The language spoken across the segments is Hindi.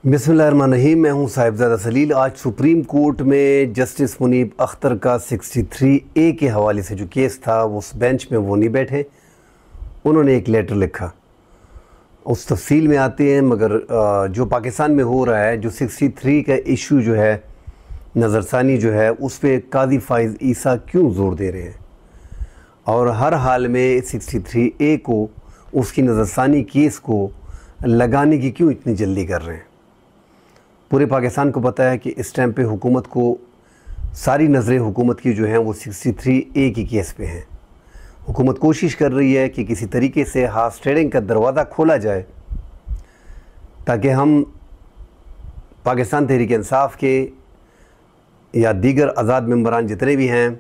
बिस्मिल्लाहिर्रहमानिर्रहीम। मैं हूं साहिबजादा सलील। आज सुप्रीम कोर्ट में जस्टिस मुनीब अख्तर का 63A के हवाले से जो केस था उस बेंच में वो नहीं बैठे। उन्होंने एक लेटर लिखा, उस तफसील में आते हैं। मगर जो पाकिस्तान में हो रहा है, जो 63 का इशू जो है, नज़रसानी जो है, उस पर काजी फ़ाइज़ ईसा क्यों ज़ोर दे रहे हैं और हर हाल में 63A को, उसकी नज़रसानी केस को लगाने की क्यों इतनी जल्दी कर रहे हैं। पूरे पाकिस्तान को पता है कि इस टाइम पे हुकूमत को, सारी नज़रें हुकूमत की जो हैं वो 63A की केस पे हैं। हुकूमत कोशिश कर रही है कि किसी तरीके से हार्स ट्रेडिंग का दरवाज़ा खोला जाए ताकि हम पाकिस्तान तहरीक इंसाफ के या दीगर आज़ाद मेंबरान जितने भी हैं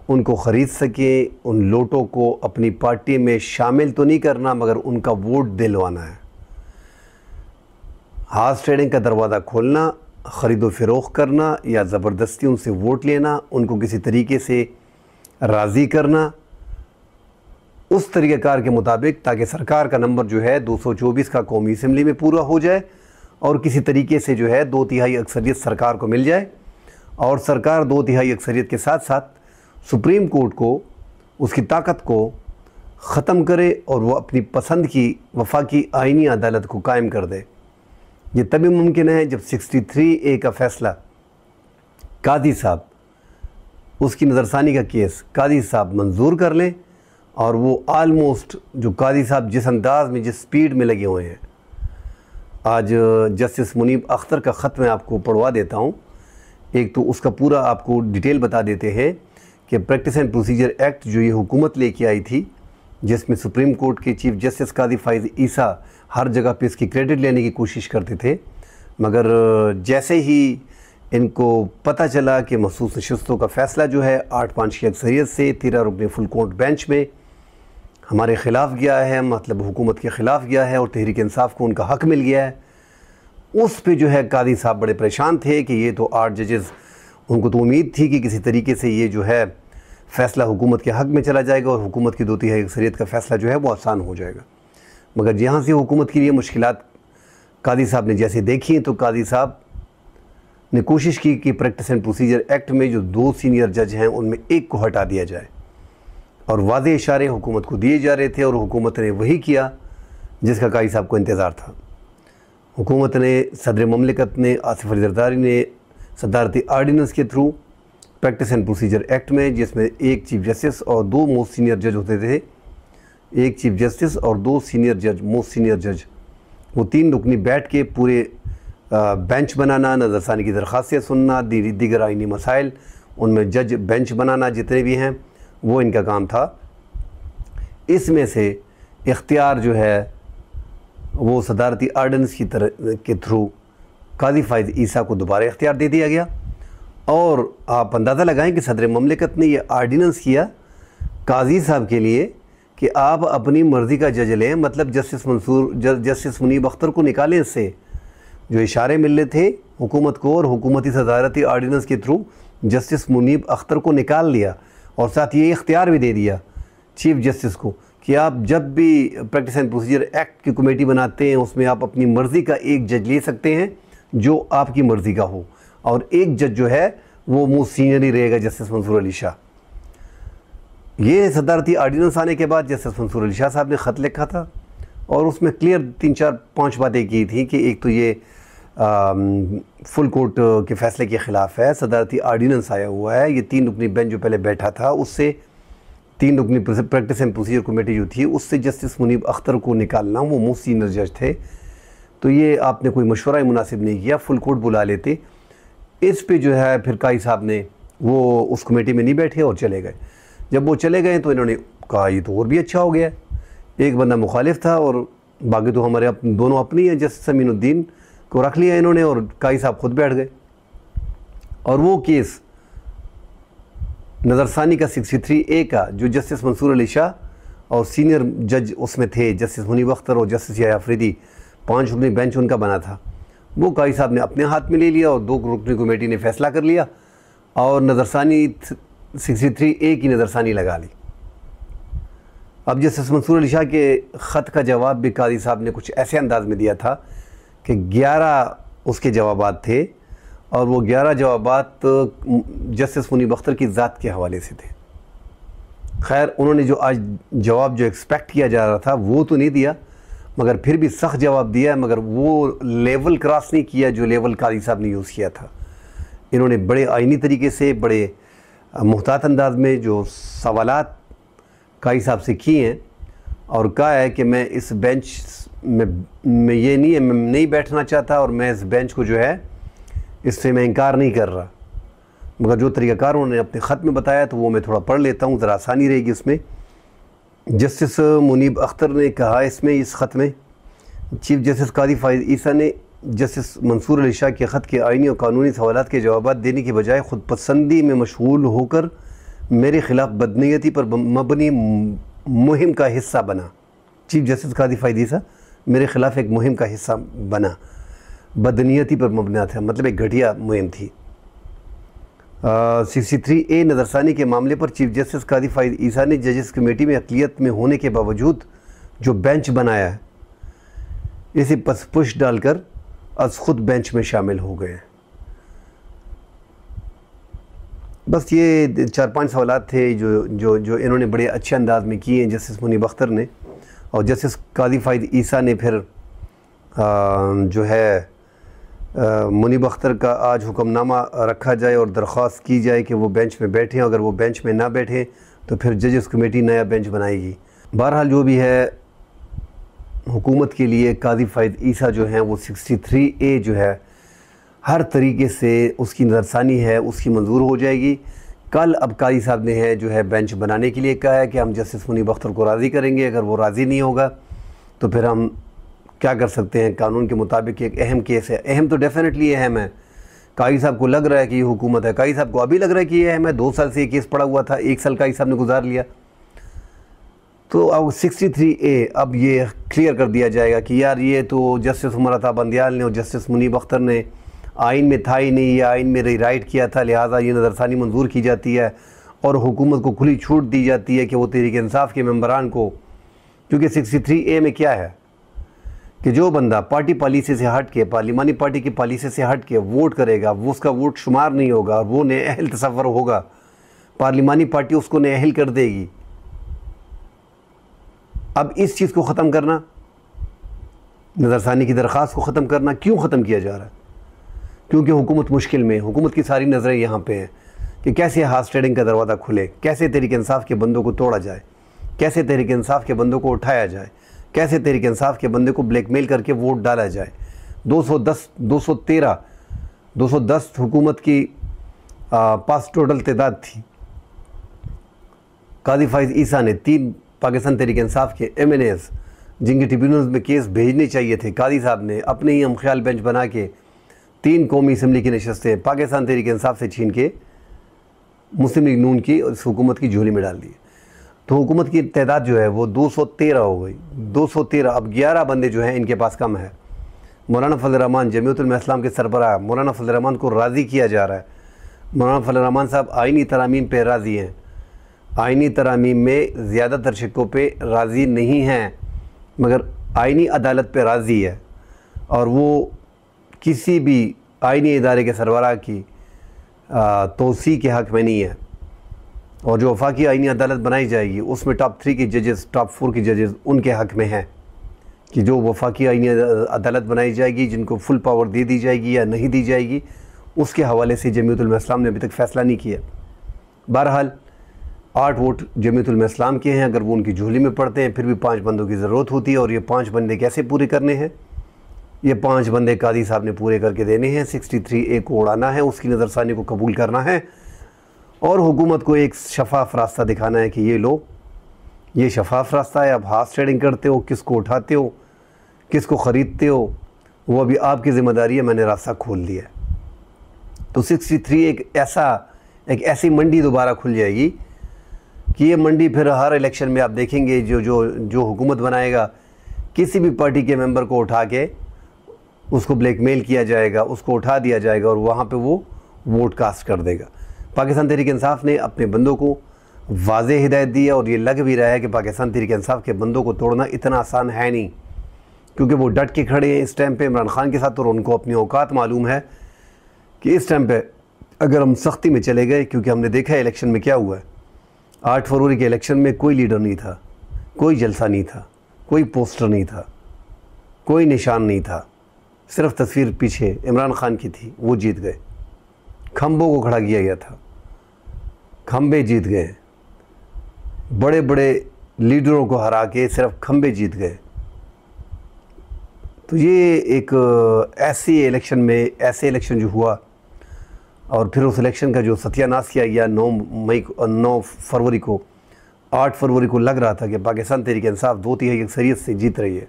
उनको ख़रीद सकें। उन लोटों को अपनी पार्टी में शामिल तो नहीं करना मगर उनका वोट दिलवाना है। हार्स ट्रेडिंग का दरवाज़ा खोलना, ख़रीदो फ़रोख्त करना या ज़बरदस्ती उनसे वोट लेना, उनको किसी तरीके से राज़ी करना उस तरीक़ाकार के मुताबिक, ताकि सरकार का नंबर जो है 224 का कौमी असम्बली में पूरा हो जाए और किसी तरीके से जो है 2/3 अक्सरियत सरकार को मिल जाए और सरकार 2/3 अक्सरियत के साथ साथ सुप्रीम कोर्ट को, उसकी ताकत को ख़त्म करे और वो अपनी पसंद की वफाकी आइनी अदालत को कायम कर दे। ये तभी मुमकिन है जब 63A का फ़ैसला कादी साहब, उसकी नज़रसानी का केस कादी साहब मंजूर कर लें। और वो आलमोस्ट जो कादी साहब जिस अंदाज़ में, जिस स्पीड में लगे हुए हैं, आज जस्टिस मुनीब अख्तर का ख़त मैं आपको पढ़वा देता हूँ। एक तो उसका पूरा आपको डिटेल बता देते हैं कि प्रैक्टिस एंड प्रोसीजर एक्ट जो ये हुकूमत लेके आई थी, जिसमें सुप्रीम कोर्ट के चीफ जस्टिस कादी फ़ाइज़ ईसा हर जगह पे इसकी क्रेडिट लेने की कोशिश करते थे, मगर जैसे ही इनको पता चला कि मखसूस नशस्तों का फ़ैसला जो है 8-5 की अक्सरियत से 13 रुकनी फुल कोर्ट बेंच में हमारे ख़िलाफ़ गया है, मतलब हुकूमत के ख़िलाफ़ गया है और तहरीक इंसाफ को उनका हक़ मिल गया है, उस पे जो है कादी साहब बड़े परेशान थे कि ये तो 8 जजेज़, उनको तो उम्मीद थी कि किसी तरीके से ये जो है फ़ैसला हुकूमत के हक़ में चला जाएगा और हुकूमत की 2/3 अक्सरियत का फ़ैसला जो है वो आसान हो जाएगा। मगर यहाँ से हुकूमत के लिए मुश्किलात कादी साहब ने जैसे देखी, तो कादी साहब ने कोशिश की कि प्रैक्टिस एंड प्रोसीजर एक्ट में जो 2 सीनियर जज हैं उनमें एक को हटा दिया जाए और वाज़ेह इशारे हुकूमत को दिए जा रहे थे और हुकूमत ने वही किया जिसका कादी साहब को इंतज़ार था। हुकूमत ने, सदर ममलिकत ने, आसिफ अली ज़रदारी ने सदारती आर्डीनेंस के through practice and procedure act में, जिसमें एक चीफ जस्टिस और 2 मोस्ट सीनियर जज होते थे, एक चीफ जस्टिस और 2 सीनियर जज, मोस्ट सीनियर जज, वो 3 रुकनी बैठ के पूरे बेंच बनाना, नज़रसानी की दरख्वास्तें सुनना, दीगर आइनी मसाइल, उनमें जज बेंच बनाना जितने भी हैं, वो इनका काम था। इसमें से इख्तियार जो है वो सदारती आर्डीनेंस की तरह के थ्रू कादी फ़ाइज़ ईसा को दोबारा इख्तियार दे दिया गया। और आप अंदाज़ा लगाएं कि सदर ममलिकत ने ये आर्डीनेंस किया काजी साहब के लिए कि आप अपनी मर्ज़ी का जज लें, मतलब जस्टिस मुनीब अख्तर को निकालें इससे। जो इशारे मिल रहे थे हुकूमत को और हुकूमती सदारती आर्डीनेंस के थ्रू जस्टिस मुनीब अख्तर को निकाल लिया और साथ ये इख्तियार भी दे दिया चीफ जस्टिस को कि आप जब भी प्रैक्टिस एंड प्रोसीजर एक्ट की कमेटी बनाते हैं उसमें आप अपनी मर्ज़ी का एक जज ले सकते हैं जो आपकी मर्ज़ी का हो, और एक जज जो है वो मोस्ट सीनियर ही रहेगा, जस्टिस मंसूर अली शाह। ये सदारती आर्डीनेंस आने के बाद जस्टिस मंसूर अली शाह साहब ने ख़त लिखा था और उसमें क्लियर 3-4-5 बातें की थी कि एक तो ये फुल कोर्ट के फ़ैसले के ख़िलाफ़ है, सदारती आर्डीनेंस आया हुआ है, ये 3 रुकनी बेंच जो पहले बैठा था उससे 3 रुकनी प्रैक्टिस एंड प्रोसीजर कमेटी जो थी उससे जस्टिस मुनीब अख्तर को निकालना, वो मोस्ट सीनियर जज थे, तो ये आपने कोई मशवरा ही मुनासिब नहीं किया, फुल कोर्ट बुला लेते। इस पे जो है फिर काई साहब ने वो उस कमेटी में नहीं बैठे और चले गए। जब वो चले गए तो इन्होंने कहा ये तो और भी अच्छा हो गया, एक बंदा मुखालिफ था और बाकी तो हमारे दोनों अपनी हैं। जस्टिस अमीनुद्दीन को रख लिया इन्होंने और काई साहब खुद बैठ गए और वो केस नज़रसानी का 63A का जो जस्टिस मंसूर अली शाह और सीनियर जज उसमें थे जस्टिस मुनीब अख्तर और जस्टिस याह्या अफरीदी, 5 रुकनी बेंच उनका बना था, वो काई साहब ने अपने हाथ में ले लिया और 2 रुकनी कमेटी ने फ़ैसला कर लिया और नज़रसानी 63A की नज़रसानी लगा ली। अब जस्टिस मंसूर अली शाह के ख़त का जवाब भी कादी साहब ने कुछ ऐसे अंदाज़ में दिया था कि 11 उसके जवाबात थे और वो 11 जवाबात जस्टिस मुनीब अख्तर की ज़ात के हवाले से थे। खैर उन्होंने जो आज जवाब जो एक्सपेक्ट किया जा रहा था वो तो नहीं दिया, मगर फिर भी सख्त जवाब दिया, मगर वो लेवल क्रॉस नहीं किया जो लेवल कादी साहब ने यूज़ किया था। इन्होंने बड़े आइनी तरीके से, बड़े मुहतात अंदाज में जो सवालात कादी साहब से किए हैं और कहा है कि मैं इस बेंच में ये नहीं है, मैं नहीं बैठना चाहता और मैं इस बेंच को जो है इससे मैं इनकार नहीं कर रहा। मगर जो तरीक़ाकार उन्होंने अपने ख़त में बताया तो वो मैं थोड़ा पढ़ लेता हूँ, ज़रा आसानी रहेगी उसमें। जस्टिस मुनीब अख्तर ने कहा इसमें, इस ख़त में, चीफ जस्टिस कादी फ़ाइज़ ईसा ने जस्टिस मंसूर अली शाह के ख़त के आइनी और कानूनी सवालात के जवाब देने के बजाय ख़ुद पसंदी में मशगूल होकर मेरे ख़िलाफ़ बदनीयती पर मबनी मुहिम का हिस्सा बना। चीफ जस्टिस कादी फ़ाइज़ ईसा मेरे ख़िलाफ़ एक मुहिम का हिस्सा बना, बदनीयती पर मबना था, मतलब एक घटिया मुहिम थी। 63A नज़रसानी के मामले पर चीफ जस्टिस कादी फ़ाइज़ ईसा ने जजेस कमेटी में अक़लियत में होने के बावजूद जो बेंच बनाया है इसे पुश डालकर आज ख़ुद बेंच में शामिल हो गए। बस ये 4-5 सवालात थे जो जो जो इन्होंने बड़े अच्छे अंदाज में किए हैं जस्टिस मुनीब अख्तर ने। और जस्टिस कादी फ़ाइज़ ईसा ने फिर जो है मुनीब अख्तर का आज हुक्मनामा रखा जाए और दरख्वास्त की जाए कि वो बेंच में बैठें। अगर वो बेंच में ना बैठें तो फिर जजेस कमेटी नया बेंच बनाएगी। बहरहाल जो भी है, हुकूमत के लिए कादी फ़ाइज़ ईसा जो हैं वो 63A जो है हर तरीके से उसकी नज़रसानी है, उसकी मंजूर हो जाएगी। कल अब कादी साहब ने है जो है बेंच बनाने के लिए कहा है कि हम जस्टिस मुनीब अख्तर को राज़ी करेंगे। अगर वो राज़ी नहीं होगा तो फिर हम क्या कर सकते हैं, कानून के मुताबिक एक अहम केस है। अहम तो डेफिनेटली अहम है। कादी साहब को लग रहा है कि ये हुकूमत है, कादी साहब को अभी लग रहा है कि ये अहम है। 2 साल से ये केस पड़ा हुआ था, 1 साल कादी साहब ने गुजार लिया। तो अब 63A अब ये क्लियर कर दिया जाएगा कि यार ये तो जस्टिस उमर अता बंदियाल ने और जस्टिस मुनीब अख्तर ने आइन में था ही नहीं, ये आइन में राइट किया था, लिहाजा ये नज़रसानी मंजूर की जाती है और हुकूमत को खुली छूट दी जाती है कि वो तहरीक इंसाफ के मेंबरान को, क्योंकि 63A में क्या है कि जो बंदा पार्टी पॉलिसी से हट के, पार्लिमानी पार्टी की पॉलिसी से हट के वोट करेगा, वो उसका वोट शुमार नहीं होगा और वो नाअहल तस्वर होगा। पार्लिमानी पार्टी उसको नाअहल कर देगी। अब इस चीज़ को ख़त्म करना, नज़रसानी की दरख्वास्त को ख़त्म करना, क्यों ख़त्म किया जा रहा है? क्योंकि हुकूमत मुश्किल में, हुकूमत की सारी नज़रें यहाँ पे हैं कि कैसे हार्स ट्रेडिंग का दरवाज़ा खुले, कैसे तहरीक इंसाफ के बंदों को तोड़ा जाए, कैसे तहरीक इंसाफ के बंदों को उठाया जाए, कैसे तहरीक इंसाफ के बंदे को ब्लैकमेल करके वोट डाला जाए। 210 हुकूमत की पास टोटल तादाद थी। कादी फ़ाइज़ ईसा ने 3 पाकिस्तान तहरीक इंसाफ के MNAs जिनके ट्रिब्यूनल्स में केस भेजने चाहिए थे, कादी साहब ने अपने ही हम ख्याल बेंच बना के 3 कौमी असम्बली की नशस्तें पाकिस्तान तहरीक इंसाफ से छीन के मुस्लिम लीग नून की और इस हुकूमत की झोली में डाल दी। तो हुकूमत की तादाद जो है वो 213 हो गई। 213, अब 11 बंदे जो हैं इनके पास कम है। मौलाना फजल रहमान जमीयतुल उलमा इस्लाम के सरबराह मौलाना फजल रहमान को राज़ी किया जा रहा है। मौलाना फजल रहमान साहब आइनी तरामीम पे राज़ी हैं, आइनी तरामीम में ज़्यादातर शिक्कों पे राज़ी नहीं हैं, मगर आइनी अदालत पे राज़ी है और वो किसी भी आइनी इदारे के सरबराह की तोसी के हक़ में नहीं है। और जो वफाकी आइनी अदालत बनाई जाएगी उसमें टॉप 3 की जजेस, टॉप 4 की जजेस उनके हक़ में हैं कि जो वफाकी आइनी अदालत बनाई जाएगी, जिनको फुल पावर दे दी जाएगी या नहीं दी जाएगी, उसके हवाले से जमीयतुल उलमा इस्लाम ने अभी तक फ़ैसला नहीं किया। बहरहाल 8 वोट जमीयतुल उलमा इस्लाम के हैं। अगर वो उनकी झोली में पड़ते हैं फिर भी 5 बंदों की ज़रूरत होती है और ये 5 बंदे कैसे पूरे करने हैं? ये 5 बंदे कादी साहब ने पूरे करके देने हैं। 63A को उड़ाना है, उसकी नज़रसानी को कबूल करना है और हुकूमत को एक शफाफ रास्ता दिखाना है कि ये लो, ये शफाफ रास्ता है। अब हार्स ट्रेडिंग करते हो, किसको उठाते हो, किसको ख़रीदते हो, वो अभी आपकी ज़िम्मेदारी है। मैंने रास्ता खोल दिया है। तो 63 एक ऐसी मंडी दोबारा खुल जाएगी कि ये मंडी फिर हर इलेक्शन में आप देखेंगे जो हुकूमत बनाएगा, किसी भी पार्टी के मेंबर को उठा के उसको ब्लैकमेल किया जाएगा, उसको उठा दिया जाएगा और वहाँ पे वो वोट कास्ट कर देगा। पाकिस्तान तहरीक इंसाफ ने अपने बंदों को वाज़ेह हिदायत दी है और ये लग भी रहा है कि पाकिस्तान तहरीक इंसाफ के बंदों को तोड़ना इतना आसान है नहीं। क्योंकि वो डट के खड़े हैं इस टाइम पे इमरान खान के साथ, और उनको अपनी औकात मालूम है कि इस टाइम पे अगर हम सख्ती में चले गए, क्योंकि हमने देखा है इलेक्शन में क्या हुआ है। 8 फरवरी के इलेक्शन में कोई लीडर नहीं था, कोई जलसा नहीं था, कोई पोस्टर नहीं था, कोई निशान नहीं था, सिर्फ तस्वीर पीछे इमरान खान की थी, वो जीत गए। खंभों को खड़ा किया गया था, खंभे जीत गए, बड़े बड़े लीडरों को हरा के सिर्फ खंभे जीत गए। तो ये एक ऐसे इलेक्शन जो हुआ, और फिर उस इलेक्शन का जो सत्यानाश किया गया 9 फरवरी को, 8 फरवरी को लग रहा था कि पाकिस्तान तहरीक इंसाफ 2/3 अक्सरियत से जीत रही है।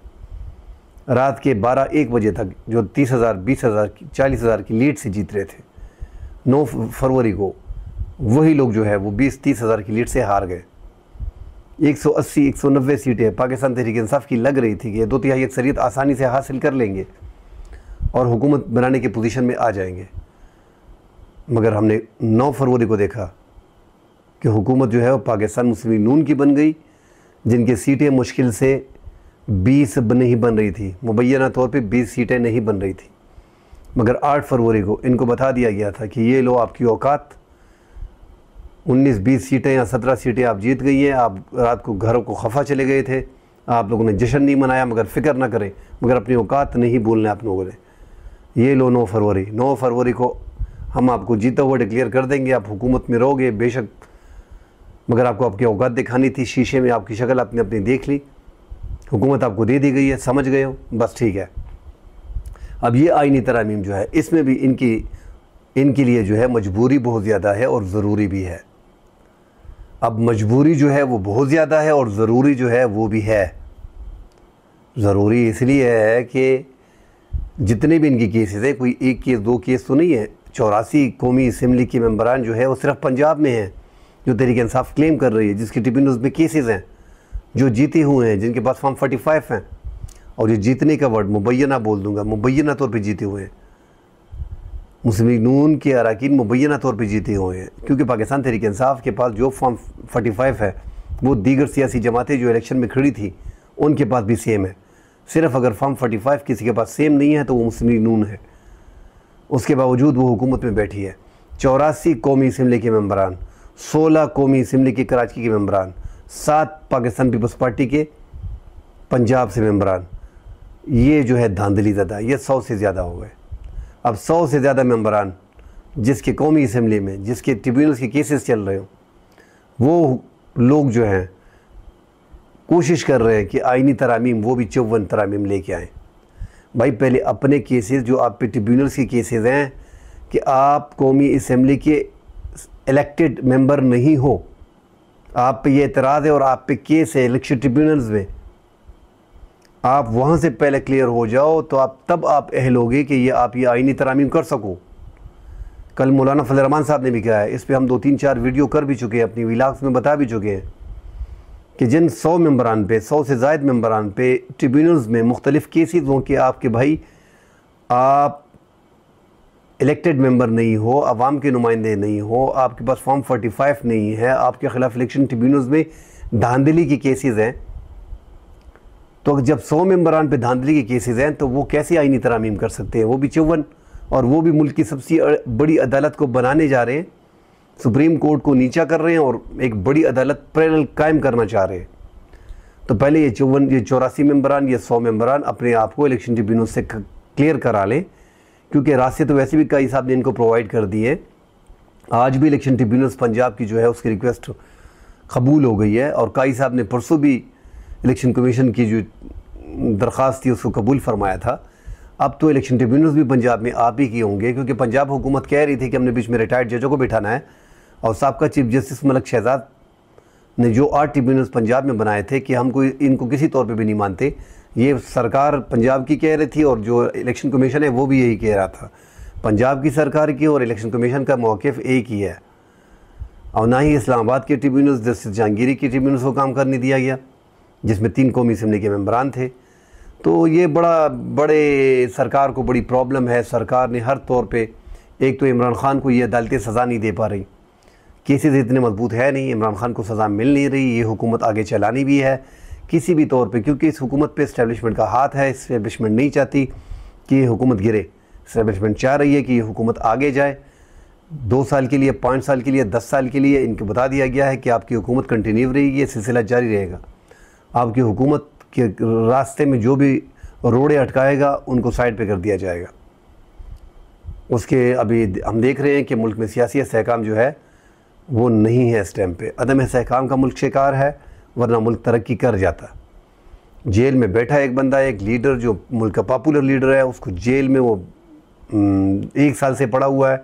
रात के 12-1 बजे तक जो 30,000, 20,000, 40,000 की लीड से जीत रहे थे, 9 फरवरी को वही लोग जो है वो 20-30 हज़ार की लीड से हार गए। 180-190 सीटें पाकिस्तान तहरीक इंसाफ की लग रही थी कि 2/3 अक्सरियत आसानी से हासिल कर लेंगे और हुकूमत बनाने की पोजीशन में आ जाएंगे। मगर हमने 9 फरवरी को देखा कि हुकूमत जो है वो पाकिस्तान मुस्लिम लीग नून की बन गई, जिनकी सीटें मुश्किल से 20 नहीं बन रही थी, मुबैना तौर पे 20 सीटें नहीं बन रही थी। मगर 8 फरवरी को इनको बता दिया गया था कि ये लो आपकी औकात, 19-20 सीटें या 17 सीटें आप जीत गई हैं। आप रात को घरों को खफा चले गए थे, आप लोगों ने जश्न नहीं मनाया, मगर फ़िक्र ना करें, मगर अपनी औकात नहीं भूलना आप लोगों ने। ये लो 9 फरवरी को हम आपको जीता हुआ डिक्लेयर कर देंगे, आप हुकूमत में रहोगे बेशक, मगर आपको आपकी औकात दिखानी थी। शीशे में आपकी शक्ल आपने अपनी देख ली, हुकूमत आपको दे दी गई है, समझ गए हो, बस ठीक है। अब ये आईनी तरामीम जो है, इसमें भी इनके लिए जो है मजबूरी बहुत ज़्यादा है और ज़रूरी भी है। अब मजबूरी जो है वो बहुत ज़्यादा है और ज़रूरी जो है वो भी है। ज़रूरी इसलिए है कि जितने भी इनकी केसेस है, कोई 1 केस 2 केस तो नहीं है। 84 कौमी असम्बली के मेंबरान जो है वो सिर्फ पंजाब में हैं, जो तहरीक इंसाफ क्लेम कर रही है, जिसकी ट्रिब्यूनल्स में केसेस हैं, जो जीते हुए हैं, जिनके पास फॉर्म 45 हैं। और ये जीतने का वर्ड मुबैना बोल दूंगा, मुबैना तौर पे जीते हुए हैं। मुस्लिम लीग नून के अरकान मुबैना तौर पे जीते हुए हैं, क्योंकि पाकिस्तान तहरीक इंसाफ के पास जो फॉर्म 45 है वो दीगर सियासी जमातें जो इलेक्शन में खड़ी थी उनके पास भी सेम है। सिर्फ अगर फॉर्म 45 किसी के पास सेम नहीं है तो वो मुस्लिम लीग नून है, उसके बावजूद वो हुकूमत में बैठी है। 84 कौमी असम्बली के मेंबरान, 16 कौमी असम्बली के कराची के मेंबरान, 7 पाकिस्तान पीपल्स पार्टी के पंजाब से मेंबरान, ये जो है धांधली ज़्यादा, ये 100 से ज़्यादा हो गए। अब 100 से ज़्यादा मेंबरान जिसके कौमी असम्बली में, जिसके ट्रिब्यूनल्स के केसेस चल रहे हो, वो लोग जो हैं कोशिश कर रहे हैं कि आईनी तरामीम, वो भी 54 तरामीम लेके आएँ। भाई पहले अपने केसेस जो आप पे ट्रिब्यूनल्स के केसेस हैं कि आप कौमी असम्बली के इलेक्टेड मेंबर नहीं हो, आप पे ये एतराज़ है और आप पे केस है इलेक्शन ट्रिब्यूनल्स में, आप वहाँ से पहले क्लियर हो जाओ तो आप अहल होगे कि ये आईनी तरामीम कर सको। कल मौलाना फजल रहमान साहब ने भी कहा है, इस पे हम 2-3-4 वीडियो कर भी चुके हैं, अपनी व्लॉग्स में बता भी चुके हैं कि जिन 100 मेंबरान पे, 100 से ज़ायद मेंबरान पे ट्रिब्यूनल्स में मुख्तलिफ़ केसेस हों कि आपके भाई आप इलेक्टेड मेंबर नहीं हो, आवाम के नुमाइंदे नहीं हो, आपके पास फॉर्म 45 नहीं है, आपके ख़िलाफ़ इलेक्शन ट्रिब्यूनल्स में धांधली के केसेस हैं, तो जब 100 मेंबरान पे धांधली के केसेस हैं तो वो कैसे आईनी तरामीम कर सकते हैं, वो भी 54, और वो भी मुल्क की सबसे बड़ी अदालत को बनाने जा रहे हैं, सुप्रीम कोर्ट को नीचा कर रहे हैं और एक बड़ी अदालत पैरेलल कायम करना चाह रहे हैं। तो पहले ये 84 मेंबरान, ये 100 मेंबरान अपने आप को इलेक्शन ट्रिब्यूनल से क्लियर करा लें, क्योंकि रास्ते तो वैसे भी काई साहब ने इनको प्रोवाइड कर दिए। आज भी इलेक्शन ट्रिब्यूनल्स पंजाब की जो है उसकी रिक्वेस्ट कबूल हो गई है, और काई साहब ने परसों भी इलेक्शन कमीशन की जो दरख्वास्त थी उसको कबूल फरमाया था। अब तो इलेक्शन ट्रिब्यूनल्स भी पंजाब में आप ही किए होंगे, क्योंकि पंजाब हुकूमत कह रही थी कि हमने बीच में रिटायर्ड जजों को बिठाना है, और साबका चीफ जस्टिस मलक शहजाद ने जो 8 ट्रिब्यूनल्स पंजाब में बनाए थे कि हमको इनको किसी तौर पे भी नहीं मानते, ये सरकार पंजाब की कह रही थी और जो इलेक्शन कमीशन है वो भी यही कह रहा था। पंजाब की सरकार की और इलेक्शन कमीशन का मौक़िफ़ एक ही है, और ना ही इस्लामाबाद के ट्रिब्यूनल्स जस्टिस जहांगीरी की ट्रिब्यूनल्स को काम करने दिया गया, जिसमें 3 कौमी असम्बली के मेंबरान थे। तो ये बड़े सरकार को बड़ी प्रॉब्लम है। सरकार ने हर तौर पे, एक तो इमरान खान को ये अदालतें सज़ा नहीं दे पा रही, केसेस इतने मजबूत है नहीं, इमरान खान को सज़ा मिल नहीं रही, ये हुकूमत आगे चलानी भी है किसी भी तौर पे, क्योंकि इस हुकूमत पे इस्टेब्लिशमेंट का हाथ है। इस्टेब्लिशमेंट नहीं चाहती कि ये हुकूमत गिरे, इस्टेब्लिशमेंट चाह रही है कि ये हुकूमत आगे जाए। 2 साल के लिए, 5 साल के लिए, 10 साल के लिए इनको बता दिया गया है कि आपकी हुकूमत कंटिन्यू रहेगी, ये सिलसिला जारी रहेगा। आपकी हुकूमत के रास्ते में जो भी रोड़े अटकाएगा उनको साइड पे कर दिया जाएगा। उसके अभी हम देख रहे हैं कि मुल्क में सियासी इस्तेहकाम जो है वो नहीं है। इस टाइम पे अदम इस्तेहकाम का मुल्क शिकार है, वरना मुल्क तरक्की कर जाता। जेल में बैठा एक बंदा, एक लीडर जो मुल्क का पॉपुलर लीडर है, उसको जेल में वो 1 साल से पड़ा हुआ है।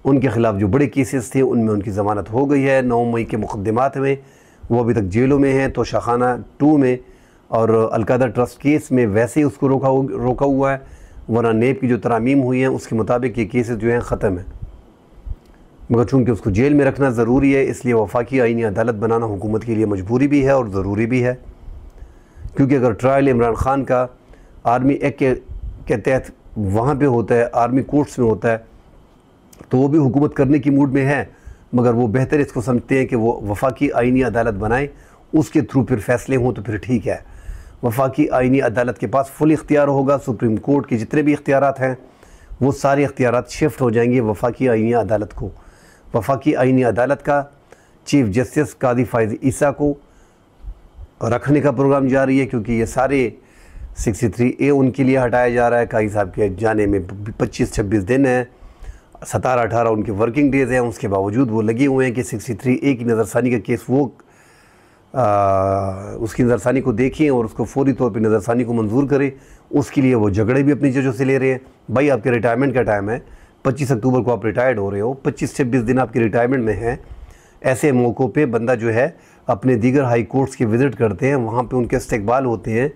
उनके ख़िलाफ़ जो बड़े केसेस थे उनमें उनकी ज़मानत हो गई है। 9 मई के मुकदमात में वो अभी तक जेलों में हैं। तो शाखाना 2 में और अलकायदा ट्रस्ट केस में वैसे ही उसको रोका हुआ है, वरना नेब की जो तरामीम हुई हैं उसके मुताबिक ये केसेस जो हैं ख़त्म है। मगर चूँकि उसको जेल में रखना ज़रूरी है, इसलिए वफाकी आईनी अदालत बनाना हुकूमत के लिए मजबूरी भी है और ज़रूरी भी है। क्योंकि अगर ट्रायल इमरान ख़ान का आर्मी एक्ट के तहत वहाँ पे होता है, आर्मी कोर्ट्स में होता है, तो वो भी हुकूमत करने की मूड में है। मगर वो बेहतर इसको समझते हैं कि वो वफाकी आईनी अदालत बनाएं, उसके थ्रू फिर फैसले हों तो फिर ठीक है। वफाकी आईनी अदालत के पास फुल इख्तियार होगा। सुप्रीम कोर्ट के जितने भी इख्तियारात हैं वो सारे इख्तियारात शिफ्ट हो जाएंगे वफाकी आईनी अदालत को। वफाकी आईनी अदालत का चीफ जस्टिस कादी फ़ाइज़ ईसा को रखने का प्रोग्राम जारी है, क्योंकि ये सारे 63A उनके लिए हटाया जा रहा है। कादी साहब के जाने में 25-26 दिन हैं, 17-18 उनके वर्किंग डेज़ हैं। उसके बावजूद वो लगे हुए हैं कि 63A की नज़रसानी का केस वो उसकी नज़रसानी को देखें और उसको फौरी तौर पे नज़रसानी को मंजूर करें। उसके लिए वो झगड़े भी अपनी जजों से ले रहे हैं। भाई आपके रिटायरमेंट का टाइम है, 25 अक्टूबर को आप रिटायर्ड हो रहे हो, 25-26 दिन आपके रिटायरमेंट में हैं। ऐसे मौक़ों पे बंदा जो है अपने दीगर हाई कोर्ट्स की विज़िट करते हैं, वहाँ पे उनके इस्तकबाल होते हैं,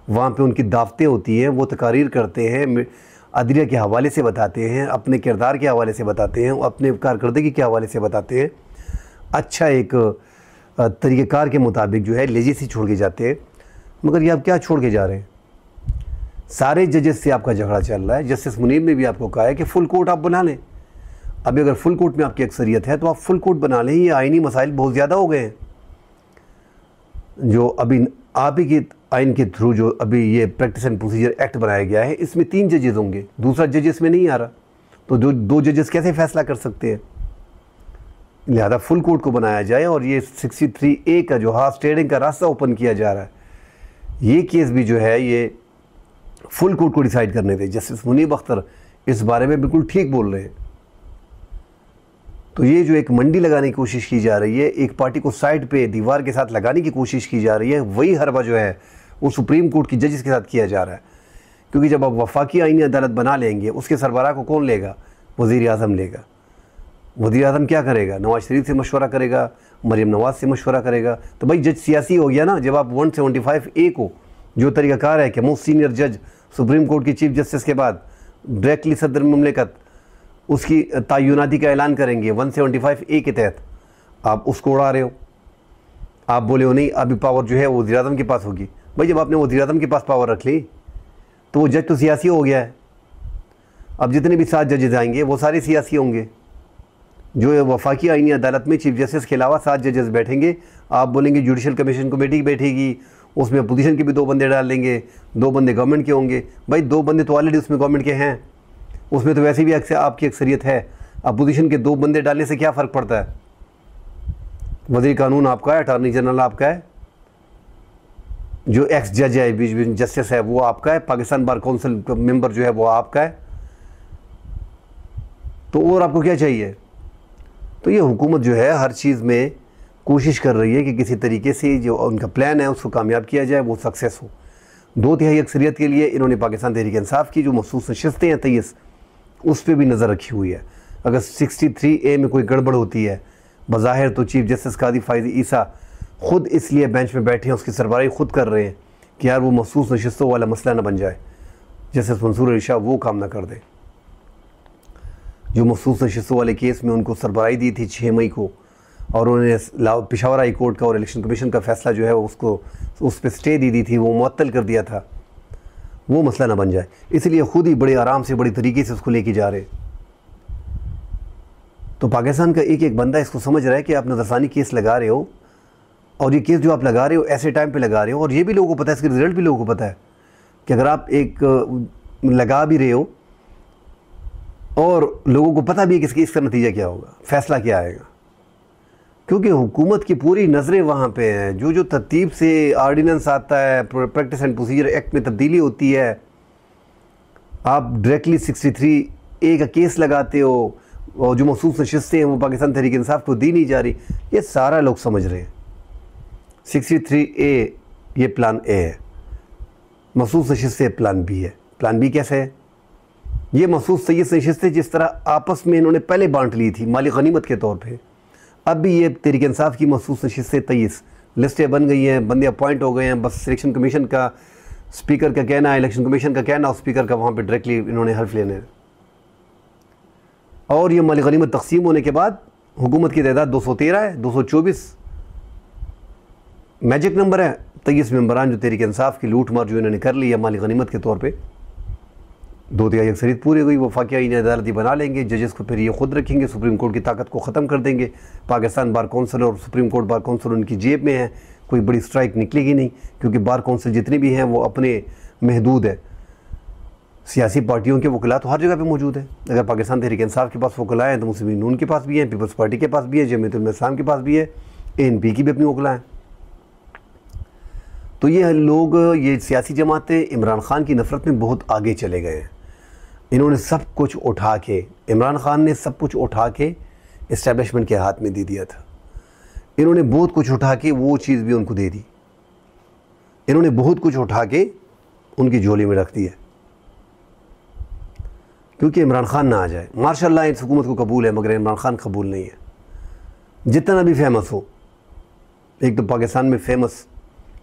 वहाँ पे उनकी दावतें होती हैं, वो तकारीर करते हैं, अदलिया के हवाले से बताते हैं, अपने किरदार के हवाले से बताते हैं, अपने कारकर्दगी के हवाले से बताते हैं। अच्छा एक तरीक़ेकार के मुताबिक जो है लेजेसी छोड़ के जाते हैं। मगर ये आप क्या छोड़ के जा रहे हैं? सारे जजेस से आपका झगड़ा चल रहा है। जस्टिस मुनीर ने भी आपको कहा है कि फुल कोर्ट आप बना लें। अभी अगर फुल कोर्ट में आपकी अक्सरियत है तो आप फुल कोर्ट बना लें। ये आइनी मसाइल बहुत ज़्यादा हो गए हैं जो अभी आप ही के आइन के थ्रू जो अभी ये प्रैक्टिस एंड प्रोसीजर एक्ट बनाया गया है, इसमें 3 जजेस होंगे, दूसरा जज इसमें नहीं आ रहा, तो 2 जजेस कैसे फैसला कर सकते हैं? लिहाजा फुल कोर्ट को बनाया जाए और ये 63A का जो हाफ ट्रेडिंग का रास्ता ओपन किया जा रहा है, ये केस भी जो है ये फुल कोर्ट को डिसाइड करने दें। जस्टिस मुनीब अख्तर इस बारे में बिल्कुल ठीक बोल रहे हैं। तो ये जो एक मंडी लगाने की कोशिश की जा रही है, एक पार्टी को साइड पे दीवार के साथ लगाने की कोशिश की जा रही है, वही हरबा जो है वो सुप्रीम कोर्ट की जजेस के साथ किया जा रहा है। क्योंकि जब आप वफाकी आईनी अदालत बना लेंगे, उसके सरबराह को कौन लेगा? वज़ीर आज़म लेगा। वज़ीर आज़म क्या करेगा? नवाज शरीफ से मशवरा करेगा, मरीम नवाज से मशवरा करेगा। तो भाई जज सियासी हो गया ना। जब आप 175A को जो तरीक़ाकार है कि मोस्ट सीनियर जज सुप्रीम कोर्ट की चीफ जस्टिस के बाद डायरेक्टली सदर मुमलिकत उसकी तयनाती का ऐलान करेंगे 175A के तहत, आप उसको उड़ा रहे हो। आप बोले हो नहीं अभी पावर जो है वो वज़ीर आज़म के पास होगी। भाई जब आपने वज़ीर आज़म के पास पावर रख ली तो वो जज तो सियासी हो गया है। अब जितने भी 7 जजेस आएंगे वो सारे सियासी होंगे। जो वफाकी आईनी अदालत में चीफ जस्टिस के अलावा 7 जजेस बैठेंगे। आप बोलेंगे जुडिशल कमीशन कमेटी बैठेगी, उसमें अपोजिशन के भी 2 बंदे डाल लेंगे, 2 बंदे गवर्नमेंट के होंगे। भाई 2 बंदे तो ऑलरेडी उसमें गवर्नमेंट के हैं, उसमें तो वैसे भी आपकी अक्सरियत है। अपोजिशन के 2 बंदे डालने से क्या फ़र्क पड़ता है? वज़ीर कानून आपका है, अटार्नी जनरल आपका है, जो एक्स जज है, बीच जस्टिस है वो आपका है, पाकिस्तान बार काउंसिल मेंबर जो है वो आपका है। तो और आपको क्या चाहिए? तो ये हुकूमत जो है हर चीज़ में कोशिश कर रही है कि किसी तरीके से जो उनका प्लान है उसको कामयाब किया जाए, वो सक्सेस हो। 2/3 अक्सरियत के लिए इन्होंने पाकिस्तान तहरीक इंसाफ की जो मखसूस नशिस्तें हैं 23, उस पर भी नज़र रखी हुई है। अगर 63A में कोई गड़बड़ होती है, बज़ाहिर तो चीफ जस्टिस कादी फ़ाइज़ ईसा ख़ुद इसलिए बेंच में बैठे हैं, उसकी सरबराही ख़ुद कर रहे हैं कि यार वो मखसूस नशिस्तों वाला मसला ना बन जाए, जस्टिस मंसूर अली शाह वो काम ना कर दे। जो मखसूस नशिस्तों वाले केस में उनको सरबराही दी थी 6 मई को, और उन्होंने पेशावर हाई कोर्ट का और इलेक्शन कमीशन का फ़ैसला जो है उसको उस पर स्टे दी थी, वो मुअत्तल कर दिया था, वो मसला ना बन जाए। इसलिए ख़ुद ही बड़े आराम से बड़ी तरीके से उसको लेके जा रहे। तो पाकिस्तान का एक बंदा इसको समझ रहा है कि आप नज़रसानी केस लगा रहे हो और ये केस जो आप लगा रहे हो ऐसे टाइम पे लगा रहे हो, और ये भी लोगों को पता है, इसके रिजल्ट भी लोगों को पता है कि अगर आप एक लगा भी रहे हो और लोगों को पता भी है कि इसका नतीजा क्या होगा, फैसला क्या आएगा, क्योंकि हुकूमत की पूरी नज़रें वहाँ पे हैं। जो जो तरतीब से आर्डिनेंस आता है, प्रैक्टिस एंड प्रोसीजर एक्ट में तब्दीली होती है, आप डायरेक्टली 63A का केस लगाते हो, और जो मखसूस नशिस्तें हैं वो पाकिस्तान तहरीक इंसाफ को दी नहीं जा रही, ये सारा लोग समझ रहे हैं। 63A ये प्लान ए है, मखसूस नशिस्तें प्लान बी है। प्लान बी कैसे है? ये मखसूस नशिस्तें जिस तरह आपस में इन्होंने पहले बांट ली थी माली गनीमत के तौर पे, अब भी ये तहरीक इंसाफ की मखसूस नशिस्तें 23 लिस्टें बन गई हैं, बंदे अपॉइंट हो गए हैं। बस सिलेक्शन कमीशन का स्पीकर का कहना है, इलेक्शन कमीशन का कहना, और स्पीकर का वहाँ पे डायरेक्टली इन्होंने हल्फ लेने हैं। और ये माली गनीमत तकसीम होने के बाद हुकूमत की तादाद 213 है, 224 मैजिक नंबर है। 23 मेंबरान जो तहरीक इंसाफ की लूट मार जो इन्होंने कर ली है माली गनीमत के तौर पे, 2/3 अक्सरियत पूरी हुई, वो फाकिया अदालती बना लेंगे, जजेस को फिर ये खुद रखेंगे, सुप्रीम कोर्ट की ताकत को ख़त्म कर देंगे। पाकिस्तान बार कौंसिल और सुप्रीम कोर्ट बार कौंसिल उनकी जेब में है, कोई बड़ी स्ट्राइक निकलेगी नहीं, क्योंकि बार कौंसिल जितनी भी हैं वो अपने महदूद है। सियासी पार्टियों के वकला तो हर जगह पे मौजूद है। अगर पाकिस्तान तहरीक इंसाफ के पास वकला हैं तो मुस्लिम नून के पास भी हैं, पीपल्स पार्टी के पास भी है, जमीयत उलमा इस्लाम के पास भी है, ANP की भी अपनी वकला हैं। तो ये लोग, ये सियासी जमातें इमरान खान की नफ़रत में बहुत आगे चले गए हैं। इन्होंने सब कुछ उठा के, इमरान खान ने सब कुछ उठा के इस्टेब्लिशमेंट के हाथ में दे दिया था। इन्होंने बहुत कुछ उठा के वो चीज़ भी उनको दे दी। इन्होंने बहुत कुछ उठा के उनकी झोली में रख दी है, क्योंकि इमरान खान ना आ जाए। माशाल्लाह इस हुकूमत को कबूल है, मगर इमरान खान कबूल नहीं है। जितना भी फेमस हो, एक तो पाकिस्तान में फेमस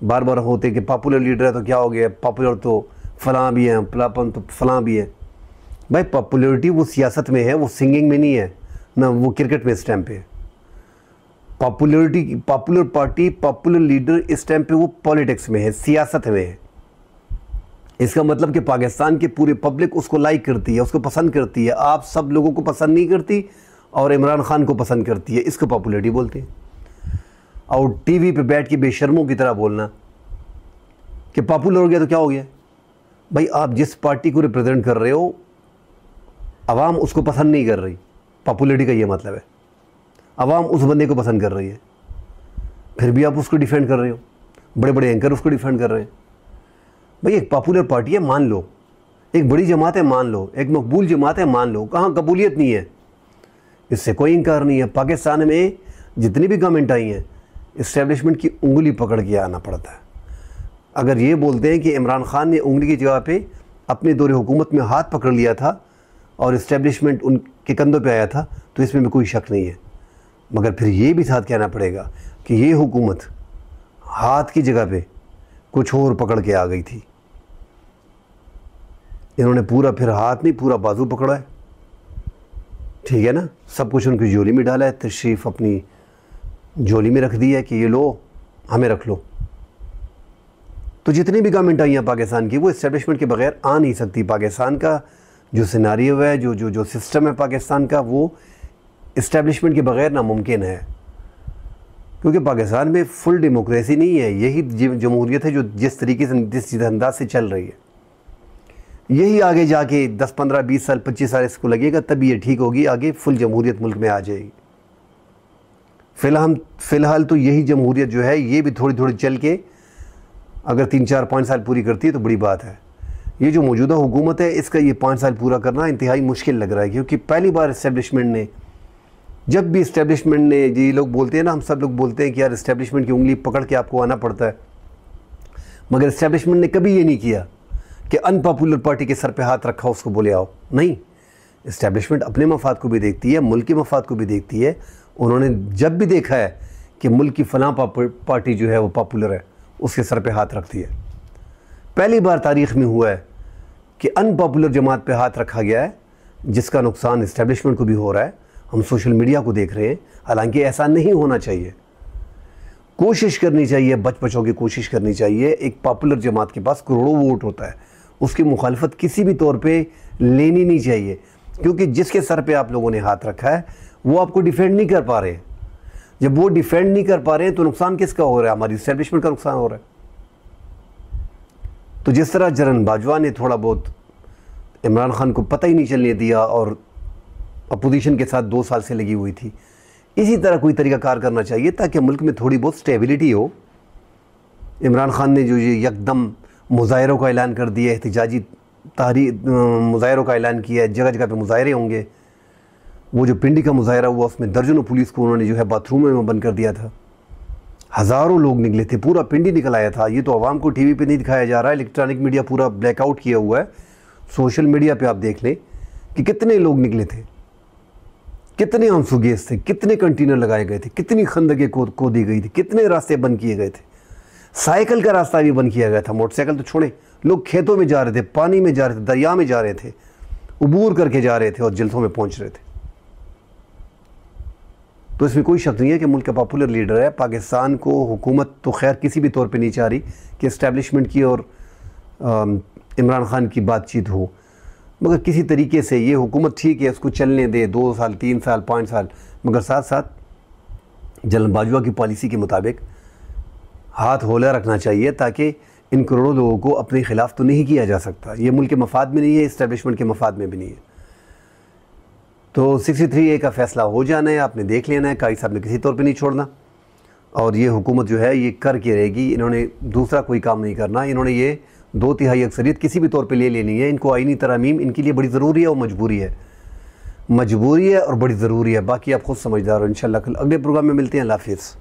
बार बार होते कि पॉपुलर लीडर है तो क्या हो गया, पॉपुलर तो फ़लाँ भी हैं, फलापन तो फ़लाँ भी है। भाई पॉपुलरिटी वो सियासत में है, वो सिंगिंग में नहीं है, ना वो क्रिकेट में इस टाइम पे। Popularity, popular party, popular leader इस टाइम पे वो पॉलिटिक्स में है, सियासत में है। इसका मतलब कि पाकिस्तान की पूरी पब्लिक उसको लाइक करती है, उसको पसंद करती है। आप सब लोगों को पसंद नहीं करती और इमरान खान को पसंद करती है, इसको पॉपुलरिटी बोलते हैं। और टीवी पे बैठ के बेशर्मों की तरह बोलना कि पॉपुलर हो गया तो क्या हो गया। भाई आप जिस पार्टी को रिप्रेजेंट कर रहे हो, अवाम उसको पसंद नहीं कर रही, पॉपुलरिटी का ये मतलब है। अवाम उस बंदे को पसंद कर रही है, फिर भी आप उसको डिफेंड कर रहे हो, बड़े बड़े एंकर उसको डिफेंड कर रहे हैं। भाई एक पॉपुलर पार्टी है मान लो, एक बड़ी जमात है मान लो, एक मकबूल जमात है मान लो, कहाँ कबूलियत नहीं है, इससे कोई इनकार नहीं है। पाकिस्तान में जितनी भी गवर्नमेंट आई हैं, इस्टेब्लिशमेंट की उंगली पकड़ के आना पड़ता है। अगर ये बोलते हैं कि इमरान खान ने उंगली की जगह पे अपने दौरे हुकूमत में हाथ पकड़ लिया था और इस्टेब्लिशमेंट उनके कंधों पे आया था, तो इसमें भी कोई शक नहीं है। मगर फिर ये भी साथ कहना पड़ेगा कि ये हुकूमत हाथ की जगह पे कुछ और पकड़ के आ गई थी। इन्होंने पूरा फिर हाथ नहीं, पूरा बाजू पकड़ा है, ठीक है ना। सब कुछ उनकी झोली में डाला है, तशरीफ़ अपनी झोली में रख दी है कि ये लो, हमें रख लो। तो जितनी भी गवर्नमेंट आई हैं पाकिस्तान की, वो इस्टेब्लिशमेंट के बगैर आ नहीं सकती। पाकिस्तान का जो सिनारियो है, जो सिस्टम है पाकिस्तान का, वो इस्टेब्लिशमेंट के बगैर नामुमकिन है। क्योंकि पाकिस्तान में फुल डेमोक्रेसी नहीं है, यही जमहूरियत है जो जिस तरीके से, जिस अंदाज से चल रही है। यही आगे जाके 10, 15, 20 साल, 25 साल इसको लगेगा, तब ये ठीक होगी, आगे फुल जमहूरियत मुल्क में आ जाएगी। फ़िलहाल तो यही जमहूरियत जो है, ये भी थोड़ी थोड़ी चल के अगर 3, 4, 5 साल पूरी करती है तो बड़ी बात है। ये जो मौजूदा हुकूमत है, इसका ये 5 साल पूरा करना इंतहाई मुश्किल लग रहा है। क्योंकि पहली बार इस्टेब्लिशमेंट ने, जब भी इस्टेब्लिशमेंट ने, ये लोग बोलते हैं ना, हम सब लोग बोलते हैं कि यार इस्टेब्लिशमेंट की उंगली पकड़ के आपको आना पड़ता है, मगर इस्टेब्लिशमेंट ने कभी ये नहीं किया कि अनपॉपुलर पार्टी के सर पे हाथ रखा उसको बोले आओ। नहीं, इस्टेब्लिशमेंट अपने मफाद को भी देखती है, मुल्क के मफाद को भी देखती है। उन्होंने जब भी देखा है कि मुल्क की फ़लाँ पार्टी जो है वो पॉपुलर है, उसके सर पे हाथ रखती है। पहली बार तारीख़ में हुआ है कि अनपॉपुलर जमात पे हाथ रखा गया है, जिसका नुकसान इस्टेब्लिशमेंट को भी हो रहा है। हम सोशल मीडिया को देख रहे हैं, हालांकि ऐसा नहीं होना चाहिए। कोशिश करनी चाहिए, बच बचों की कोशिश करनी चाहिए। एक पॉपुलर जमात के पास करोड़ों वोट होता है, उसकी मुखालफत किसी भी तौर पे लेनी नहीं चाहिए, क्योंकि जिसके सर पे आप लोगों ने हाथ रखा है वो आपको डिफेंड नहीं कर पा रहे। जब वो डिफेंड नहीं कर पा रहे हैं तो नुकसान किसका हो रहा है? हमारी इस्टेब्लिशमेंट का नुकसान हो रहा है। तो जिस तरह जनरल बाजवा ने थोड़ा बहुत इमरान खान को पता ही नहीं चलने दिया और अपोजिशन के साथ 2 साल से लगी हुई थी, इसी तरह कोई तरीक़ाकार करना चाहिए ताकि मुल्क में थोड़ी बहुत स्टेबिलिटी हो। इमरान खान ने जो ये यकदम मुज़ाहरों का ऐलान कर दिया, एहतिजाजी मुज़ाहरों का ऐलान किया है, जगह जगह पे मुज़ाहरे होंगे। वो जो पिंडी का मुज़ाहरा हुआ उसमें दर्जनों पुलिस को उन्होंने जो है बाथरूम में बंद कर दिया था, हज़ारों लोग निकले थे, पूरा पिंडी निकल आया था। ये तो आवाम को टीवी पे नहीं दिखाया जा रहा है, इलेक्ट्रॉनिक मीडिया पूरा ब्लैकआउट किया हुआ है। सोशल मीडिया पे आप देख लें कि कितने लोग निकले थे, कितने आंसू गैस थे, कितने कंटेनर लगाए गए थे, कितनी खंदकें खोदी गई थी, कितने रास्ते बंद किए गए थे। साइकिल का रास्ता भी बंद किया गया था, मोटरसाइकिल तो छोड़े, लोग खेतों में जा रहे थे, पानी में जा रहे थे, दरिया में जा रहे थे, उबूर करके जा रहे थे और जलसों में पहुंच रहे थे। तो इसमें कोई शक नहीं है कि मुल्क का पॉपुलर लीडर है। पाकिस्तान को हुकूमत तो खैर किसी भी तौर पे नहीं चाह रही कि इस्टेब्लिशमेंट की और इमरान खान की बातचीत हो, मगर किसी तरीके से ये हुकूमत ठीक है, उसको चलने दे 2 साल 3 साल 5 साल, मगर साथ साथ जनरल बाजवा की पॉलिसी के मुताबिक हाथ होला रखना चाहिए ताकि इन करोड़ों लोगों को अपने ख़िलाफ़ तो नहीं किया जा सकता। ये मुल्क के मफाद में नहीं है, इस्टेब्लिशमेंट के मफाद में भी नहीं है। तो 63A का फ़ैसला हो जाना है, आपने देख लेना है, कायद साहब ने किसी तौर पे नहीं छोड़ना। और ये हुकूमत जो है ये करके रहेगी, इन्होंने दूसरा कोई काम नहीं करना। इन्होंने ये 2/3 अक्सरियत किसी भी तौर पे ले लेनी है। इनको आईनी तरमीम इनके लिए बड़ी ज़रूरी है और मजबूरी है, मजबूरी है और बड़ी ज़रूरी है। बाकी आप खुद समझदार हो। इंशाअल्लाह कल अगले प्रोग्राम में मिलते हैं। अल्लाह हाफ़िज़।